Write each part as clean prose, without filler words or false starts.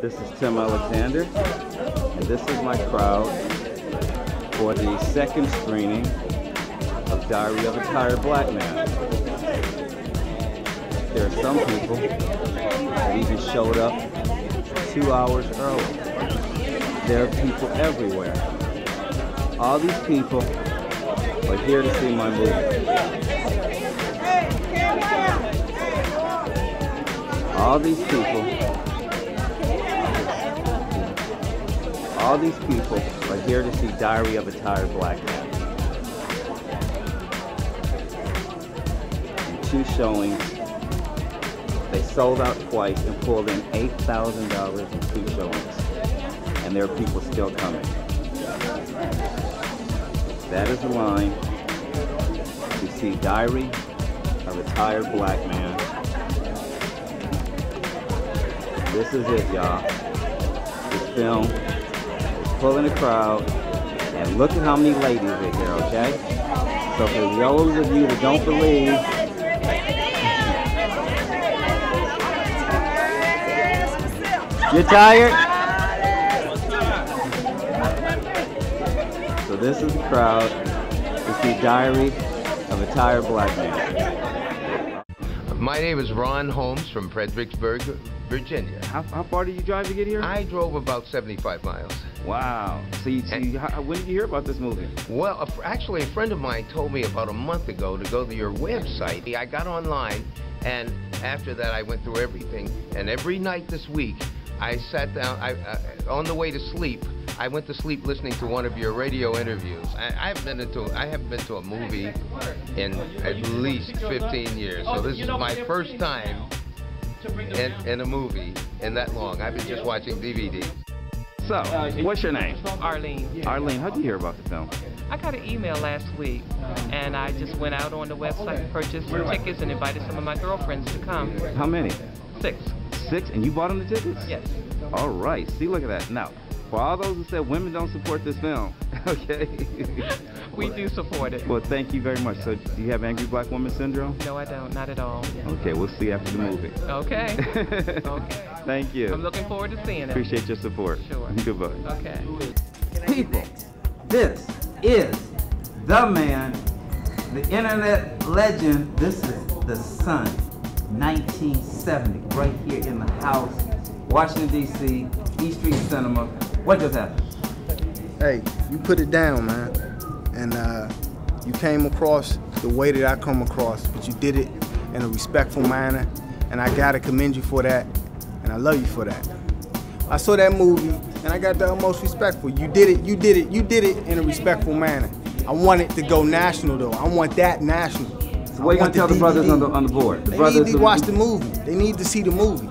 This is Tim Alexander, and this is my crowd for the second screening of Diary of a Tired Black Man. There are some people that even showed up 2 hours early. There are people everywhere. All these people are here to see my movie. All these people are here to see Diary of a Tired Black Man. In 2 showings, they sold out twice and pulled in $8,000 in 2 showings. And there are people still coming. That is the line to see Diary of a Tired Black Man. This is it, y'all. This film is pulling a crowd, and look at how many ladies are here, okay? So for those of you that don't believe, you're tired? So this is the crowd to see Diary of a Tired Black Man. My name is Ron Holmes from Fredericksburg, Virginia. How far did you drive to get here? I drove about 75 miles. Wow. So when did you hear about this movie? Well, actually, a friend of mine told me about a month ago to go to your website. I got online, and after that, I went through everything. And every night this week, I sat down, on the way to sleep, I went to sleep listening to one of your radio interviews. I haven't been to a movie in at least 15 years. So this is my first time in a movie in that long. I've been just watching DVDs. So, what's your name? Arlene. Arlene, how'd you hear about the film? I got an email last week, and I just went out on the website and purchased tickets and invited some of my girlfriends to come. How many? 6. 6? And you bought them the tickets? Yes. All right. See, look at that. Now, for all those who said women don't support this film, okay? We do support it. Well, thank you very much. So, do you have angry black woman syndrome? No, I don't. Not at all. Okay, we'll see after the movie. Okay. Okay. Thank you. I'm looking forward to seeing it. Appreciate your support. Sure. Goodbye. Okay. People, this is the man, the internet legend. This is the Sun, 1970, right here in the house, Washington, D.C., East Street Cinema. What just happened? Hey, you put it down, man. And you came across the way that I come across, but you did it in a respectful manner. And I gotta commend you for that. And I love you for that. I saw that movie, and I got the utmost respect for you. You did it in a respectful manner. I want it to go national, though. I want that national. So what are you gonna tell the brothers on the board? They need to watch the movie. They need to see the movie.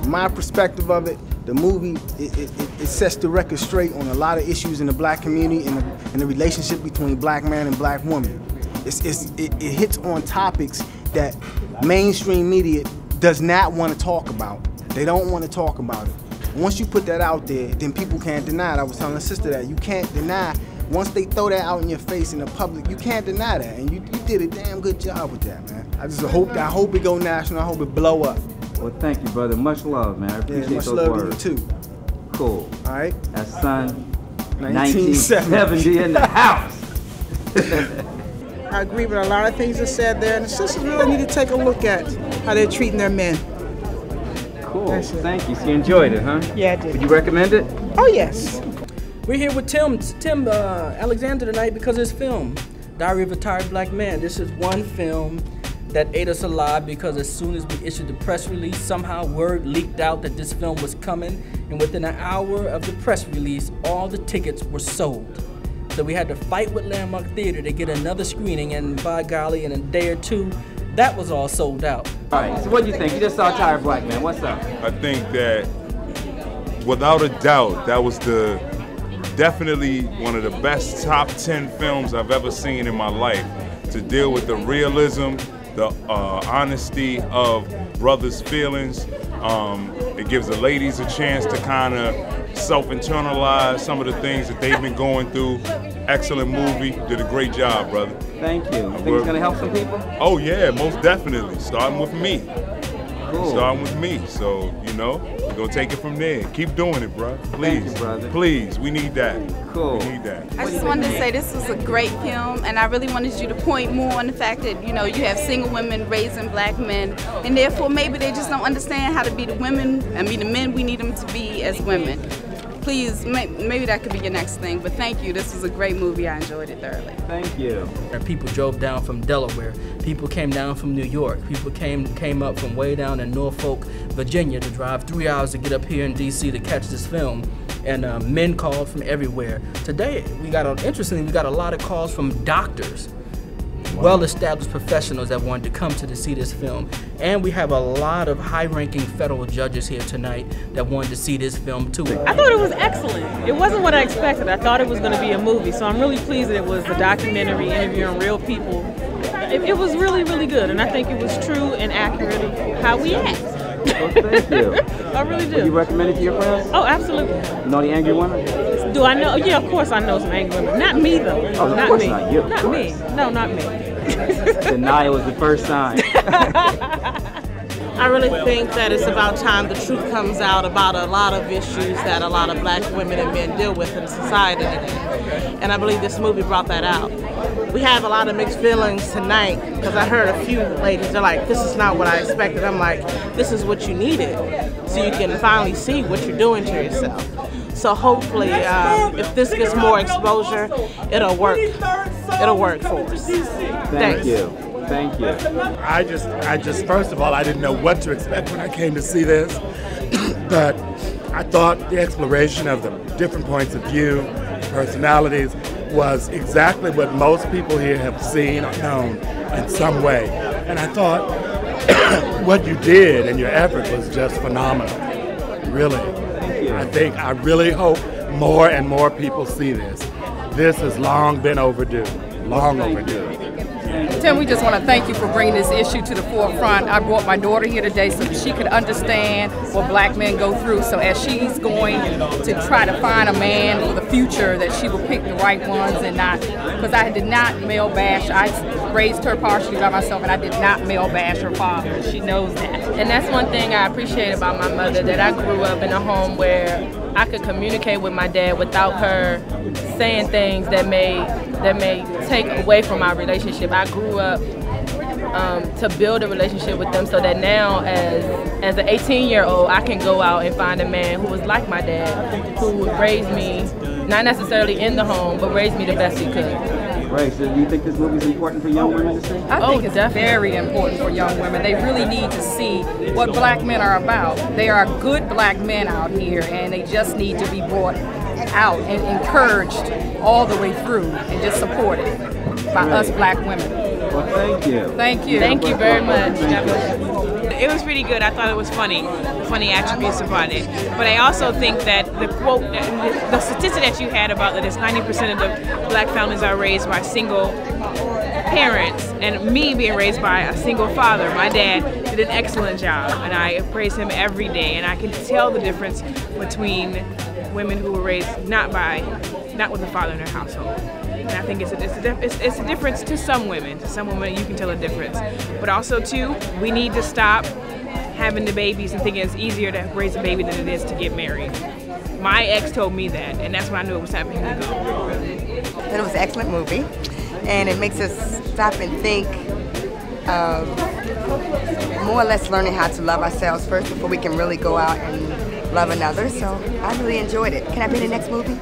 My perspective of it, the movie, it sets the record straight on a lot of issues in the black community and the relationship between black man and black woman. It hits on topics that mainstream media does not want to talk about. They don't want to talk about it. Once you put that out there, then people can't deny it. I was telling the sister that you can't deny. Once they throw that out in your face in the public, you can't deny that. And you did a damn good job with that, man. I hope it go national. I hope it blow up. Well, thank you, brother. Much love, man. I appreciate much those love words. to you too. Cool. All right. That's Sun, 1970 in the house. I agree with a lot of things that said there, and the sisters really need to take a look at how they're treating their men. Cool. Thank you. So you enjoyed it, huh? Yeah, I did. Would you recommend it? Oh, yes. We're here with Tim Alexander tonight because of his film, Diary of a Tired Black Man. This is one film that ate us alive because as soon as we issued the press release, somehow word leaked out that this film was coming, and within an hour of the press release, all the tickets were sold. So we had to fight with Landmark Theater to get another screening, and by golly, in a day or two, that was all sold out. All right, so what do you think? You just saw Tired Black Man. What's up? I think that, without a doubt, that was definitely one of the best top 10 films I've ever seen in my life, to deal with the realism, the honesty of brothers' feelings. It gives the ladies a chance to kind of self-internalize some of the things that they've been going through. Excellent movie. Did a great job, brother. Thank you. Think it's going to help some people? Oh, yeah, most definitely. Starting with me. Cool. Starting with me. So, you know, we're gonna take it from there. Keep doing it, bro. Please, Thank you, brother. Please, we need that. Cool. We need that. I just wanted to say this was a great film, and I really wanted you to point more on the fact that, you know, you have single women raising black men, and therefore maybe they just don't understand how to be the women, the men we need them to be as women. Please, maybe that could be your next thing, but thank you. This was a great movie. I enjoyed it thoroughly. Thank you. People drove down from Delaware. People came down from New York. People came up from way down in Norfolk, Virginia to drive 3 hours to get up here in D.C. to catch this film. And men called from everywhere. Today, interestingly, we got a lot of calls from doctors, well-established professionals that wanted to come to see this film. And we have a lot of high-ranking federal judges here tonight that wanted to see this film too. I thought it was excellent. It wasn't what I expected. I thought it was going to be a movie, so I'm really pleased that it was a documentary interviewing real people. It was really, really good, and I think it was true and accurate of how we act. Well, thank you. I really do. Would you recommend it to your friends? Oh, absolutely. You know the angry women? Do I know? Yeah, of course I know some angry women. Not me, though. Oh, not of course me. not you. Not me. No, not me. Denial was the first sign. I really think that it's about time the truth comes out about a lot of issues that a lot of black women and men deal with in society today. And I believe this movie brought that out. We have a lot of mixed feelings tonight because I heard a few ladies, they're like, this is not what I expected. I'm like, this is what you needed so you can finally see what you're doing to yourself. So hopefully, if this gets more exposure, it'll work. It'll work for us. Thank you. Thank you. I just, first of all, I didn't know what to expect when I came to see this, but I thought the exploration of the different points of view, personalities, was exactly what most people here have seen or known in some way. And I thought what you did and your effort was just phenomenal, really. I really hope more and more people see this. This has long been overdue, long overdue. Tim, we just want to thank you for bringing this issue to the forefront. I brought my daughter here today so that she could understand what black men go through. So as she's going to try to find a man for the future, that she will pick the right ones and not, because I did not male bash. I raised her partially by myself, and I did not male bash her father. She knows that. And that's one thing I appreciate about my mother, that I grew up in a home where I could communicate with my dad without her saying things that may take away from our relationship. I grew up to build a relationship with them so that now as an 18-year-old, I can go out and find a man who was like my dad, who raised me, not necessarily in the home, but raised me the best he could. Right, so do you think this movie is important for young women to see? I think it's very important for young women. They really need to see what black men are about. There are good black men out here, and they just need to be brought out and encouraged all the way through and just supported by us black women. Well, thank you. Thank you. Thank you very much. It was pretty good. I thought it was funny attributes about it. But I also think that the quote, the statistic that you had about that is 90% of the black families are raised by single parents, and me being raised by a single father, my dad did an excellent job, and I praise him every day. And I can tell the difference between women who were raised not with a father in their household. And I think it's a difference to some women. To some women, you can tell a difference. But also, too, we need to stop having the babies and thinking it's easier to raise a baby than it is to get married. My ex told me that, and that's when I knew it was time for him to go. It was an excellent movie, and it makes us stop and think of more or less learning how to love ourselves first before we can really go out and love another. So I really enjoyed it. Can I be in the next movie?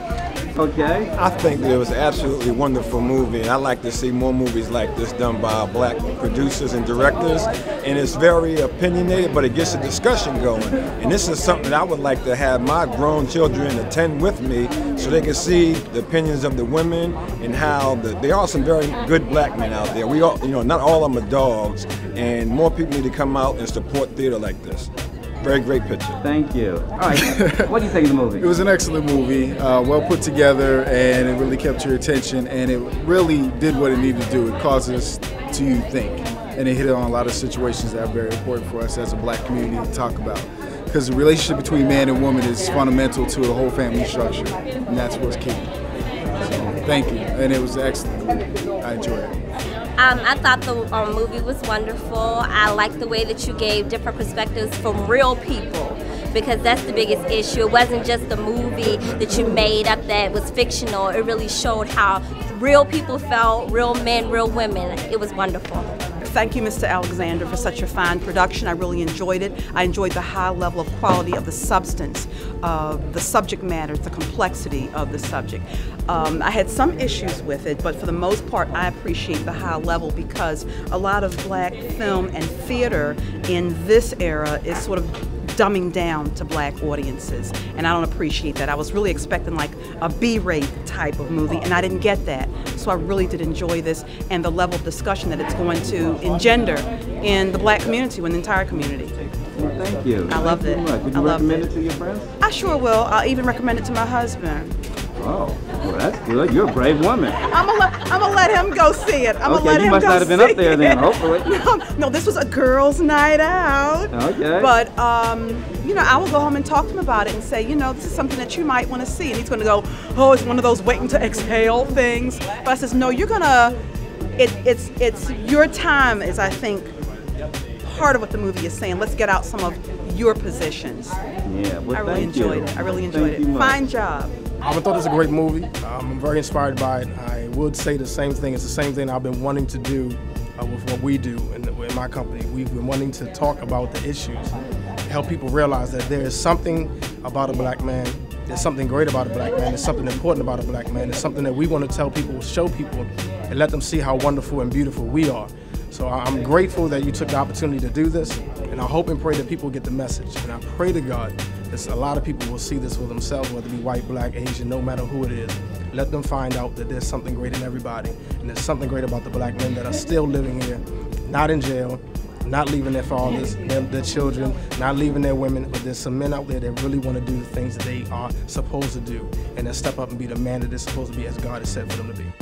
Okay. I think that it was an absolutely wonderful movie, and I like to see more movies like this done by black producers and directors. And it's very opinionated, but it gets a discussion going. And this is something that I would like to have my grown children attend with me so they can see the opinions of the women and how there are some very good black men out there. We all, not all of them are dogs, and more people need to come out and support theater like this. Very great picture. Thank you. All right, what do you think of the movie? It was an excellent movie, well put together, and it really kept your attention, and it really did what it needed to do. It caused us to think, and it hit on a lot of situations that are very important for us as a black community to talk about. Because the relationship between man and woman is fundamental to the whole family structure, and that's what's key. So, thank you, and it was excellent. I enjoyed it. I thought the movie was wonderful. I liked the way that you gave different perspectives from real people, because that's the biggest issue. It wasn't just a movie that you made up that was fictional. It really showed how real people felt, real men, real women. It was wonderful. Thank you, Mr. Alexander, for such a fine production. I really enjoyed it. I enjoyed the high level of quality of the substance, the subject matter, the complexity of the subject. I had some issues with it, but for the most part, I appreciate the high level because a lot of black film and theater in this era is sort of dumbing down to black audiences, and I don't appreciate that. I was really expecting like a B-rate type of movie, and I didn't get that. So I really did enjoy this and the level of discussion that it's going to engender in the black community, in the entire community. Well, thank you. I loved it. Would you recommend it to your friends? I sure will. I'll even recommend it to my husband. Oh, well, that's good. You're a brave woman. I'm gonna let him go see it. Okay, you must not have been up there then, hopefully. No, this was a girls' night out. Okay. But, you know, I will go home and talk to him about it and say, you know, this is something that you might want to see. And he's going to go, oh, it's one of those waiting to exhale things. But I says, no, you're going to, it's your time is, I think, part of what the movie is saying. Let's get out some of your positions. Yeah, well, I really enjoyed it. I really enjoyed it. Fine job. I thought it was a great movie. I'm very inspired by it. I would say the same thing. It's the same thing I've been wanting to do with what we do in my company. We've been wanting to talk about the issues, help people realize that there is something about a black man. There's something great about a black man. There's something important about a black man. It's something that we want to tell people, show people, and let them see how wonderful and beautiful we are. So I'm grateful that you took the opportunity to do this, and I hope and pray that people get the message. And I pray to God that a lot of people will see this for themselves, whether it be white, black, Asian, no matter who it is. Let them find out that there's something great in everybody, and there's something great about the black men that are still living here, not in jail, not leaving their fathers, their children, not leaving their women, but there's some men out there that really want to do the things that they are supposed to do, and then step up and be the man that they're supposed to be as God has said for them to be.